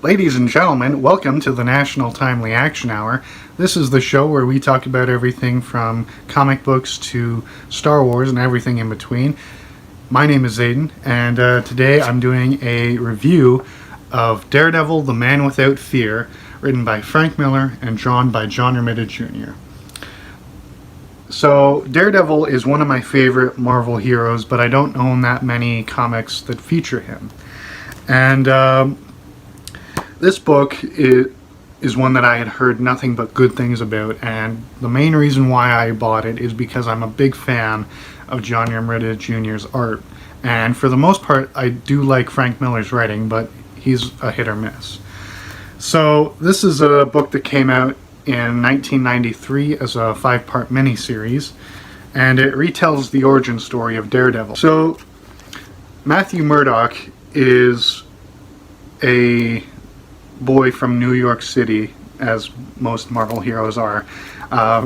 Ladies and gentlemen, welcome to the National Timely Action Hour. This is the show where we talk about everything from comic books to Star Wars and everything in between. My name is Zayden, and today I'm doing a review of Daredevil, The Man Without Fear, written by Frank Miller and drawn by John Romita Jr. So, Daredevil is one of my favorite Marvel heroes, but I don't own that many comics that feature him. And this book is one that I had heard nothing but good things about, and the main reason why I bought it is because I'm a big fan of John Romita Jr.'s art. And for the most part, I do like Frank Miller's writing, but he's a hit or miss. So, this is a book that came out in 1993 as a 5-part miniseries, and it retells the origin story of Daredevil. So, Matthew Murdock is a boy from New York City, as most Marvel heroes are,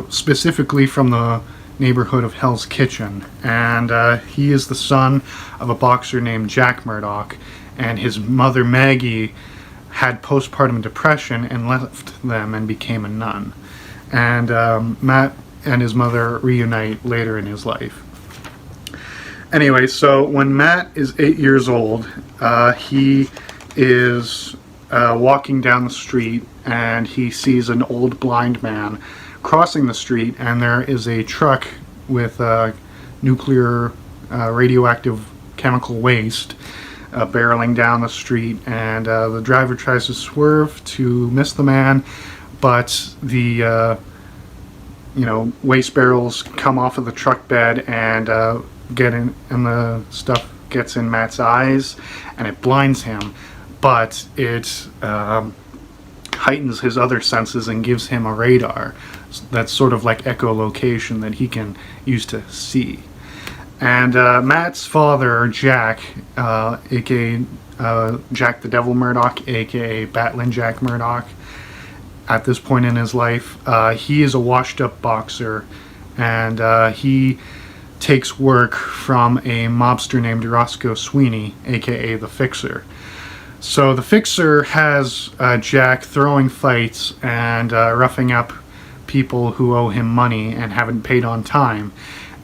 specifically from the neighborhood of Hell's Kitchen, and he is the son of a boxer named Jack Murdock, and his mother Maggie had postpartum depression and left them and became a nun. And Matt and his mother reunite later in his life. Anyway, so when Matt is 8 years old, he is walking down the street and he sees an old blind man crossing the street, and there is a truck with nuclear radioactive chemical waste barreling down the street, and the driver tries to swerve to miss the man, but the waste barrels come off of the truck bed and get in, and the stuff gets in Matt's eyes and it blinds him, but it heightens his other senses and gives him a radar that's sort of like echolocation that he can use to see. And Matt's father, Jack, aka Jack the Devil Murdock, aka Batlin Jack Murdock, at this point in his life, he is a washed-up boxer, and he takes work from a mobster named Roscoe Sweeney, aka the Fixer. So the Fixer has Jack throwing fights and roughing up people who owe him money and haven't paid on time.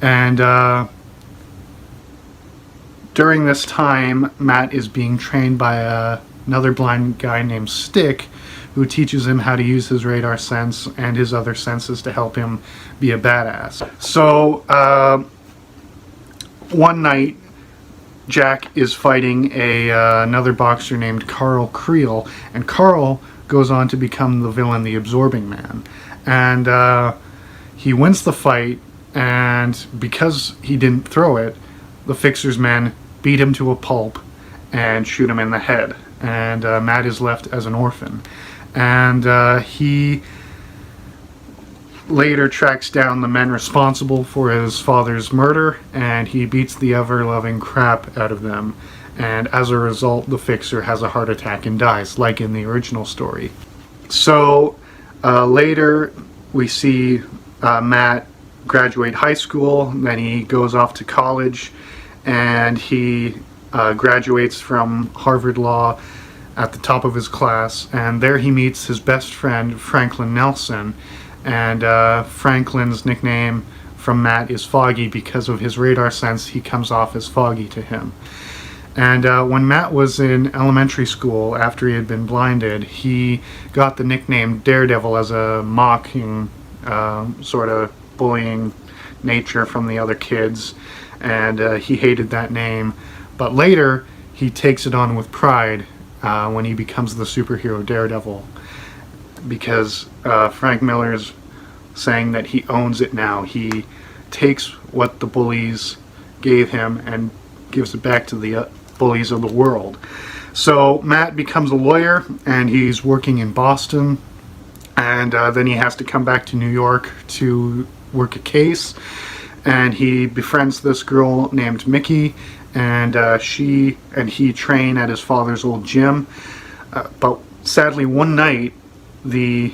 And during this time, Matt is being trained by another blind guy named Stick, who teaches him how to use his radar sense and his other senses to help him be a badass. So, one night, Jack is fighting another boxer named Carl Creel, and Carl goes on to become the villain, the Absorbing Man. And he wins the fight, and because he didn't throw it, the Fixer's men beat him to a pulp and shoot him in the head, and Matt is left as an orphan. And he later tracks down the men responsible for his father's murder, and he beats the ever-loving crap out of them, and as a result the Fixer has a heart attack and dies, like in the original story. So later we see Matt graduate high school, then he goes off to college, and he graduates from Harvard Law at the top of his class, and there he meets his best friend Franklin Nelson, and Franklin's nickname from Matt is Foggy. Because of his radar sense, he comes off as Foggy to him. And when Matt was in elementary school, after he had been blinded, he got the nickname Daredevil as a mocking, sort of bullying nature from the other kids, and he hated that name. But later he takes it on with pride when he becomes the superhero Daredevil, because Frank Miller's saying that he owns it now. He takes what the bullies gave him and gives it back to the bullies of the world. So Matt becomes a lawyer, and he's working in Boston, and then he has to come back to New York to work a case, and he befriends this girl named Mickey, and she and he train at his father's old gym, but sadly one night the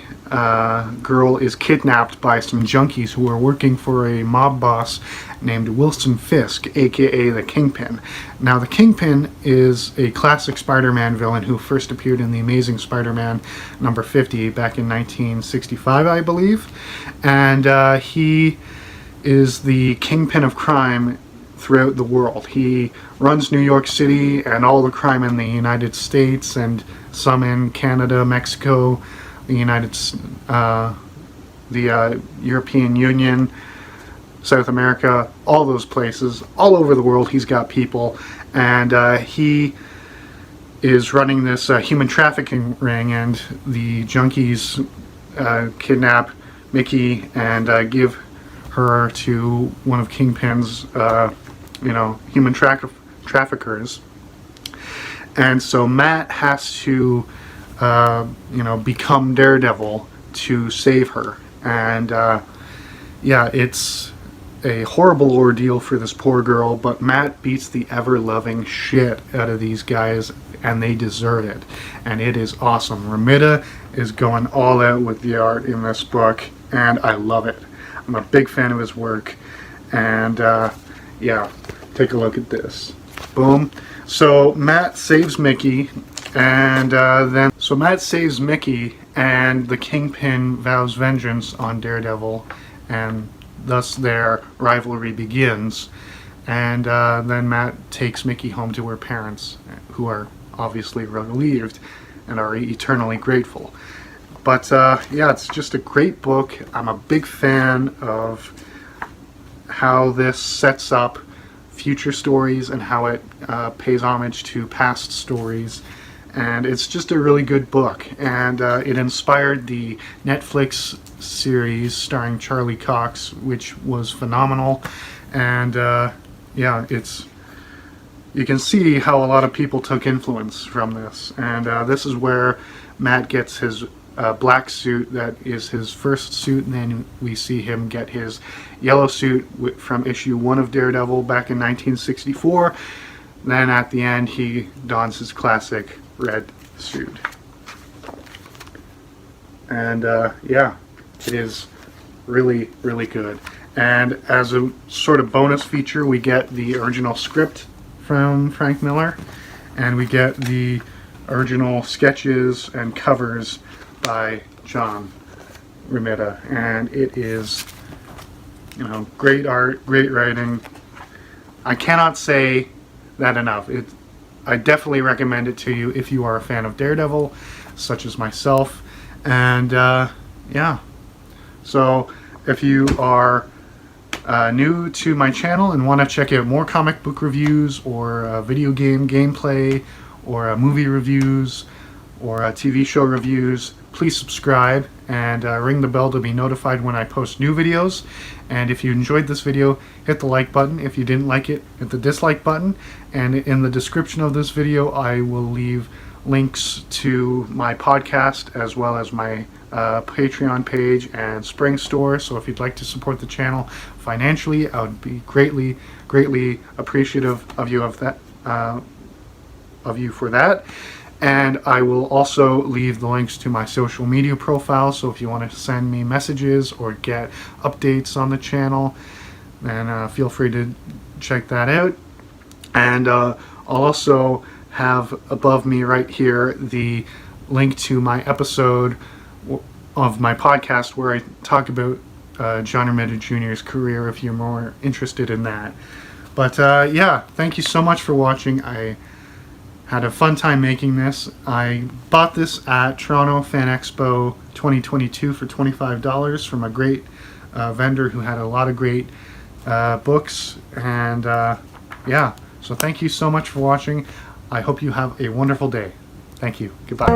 girl is kidnapped by some junkies who are working for a mob boss named Wilson Fisk, aka the Kingpin. Now, the Kingpin is a classic Spider-Man villain who first appeared in The Amazing Spider-Man number 50 back in 1965, I believe. And he is the kingpin of crime throughout the world. He runs New York City and all the crime in the United States and some in Canada, Mexico, the European Union, South America, all those places, all over the world. He's got people, and he is running this human trafficking ring, and the junkies kidnap Mickey and give her to one of Kingpin's, human traffickers. And so Matt has to, become Daredevil to save her. And it's a horrible ordeal for this poor girl, but Matt beats the ever-loving shit out of these guys, and they deserve it. And it is awesome. Romita is going all out with the art in this book, and I love it. I'm a big fan of his work. And take a look at this. Boom. So Matt saves Mickey, and Matt saves Mickey, and the Kingpin vows vengeance on Daredevil, and thus their rivalry begins. And then Matt takes Mickey home to her parents, who are obviously relieved and are eternally grateful. But it's just a great book. I'm a big fan of how this sets up future stories and how it pays homage to past stories. And it's just a really good book. And it inspired the Netflix series starring Charlie Cox, which was phenomenal. And you can see how a lot of people took influence from this. And this is where Matt gets his black suit that is his first suit, and then we see him get his yellow suit from issue 1 of Daredevil back in 1964. Then at the end he dons his classic red suit. And it is really, really good. And as a sort of bonus feature, we get the original script from Frank Miller, and we get the original sketches and covers by John Romita, and it is, great art, great writing. I cannot say that enough. I definitely recommend it to you if you are a fan of Daredevil, such as myself. And so if you are new to my channel and want to check out more comic book reviews, or video game gameplay, or movie reviews, or TV show reviews, please subscribe and ring the bell to be notified when I post new videos. And if you enjoyed this video, hit the like button. If you didn't like it, hit the dislike button. And in the description of this video, I will leave links to my podcast as well as my Patreon page and Spring Store. So if you'd like to support the channel financially, I would be greatly, greatly appreciative of you for that. And I will also leave the links to my social media profile, so if you want to send me messages or get updates on the channel, then feel free to check that out. And I'll also have above me right here the link to my episode of my podcast where I talk about John Romita Jr.'s career, if you're more interested in that. But thank you so much for watching. I had a fun time making this. I bought this at Toronto Fan Expo 2022 for $25 from a great vendor who had a lot of great books. And so thank you so much for watching. I hope you have a wonderful day. Thank you. Goodbye.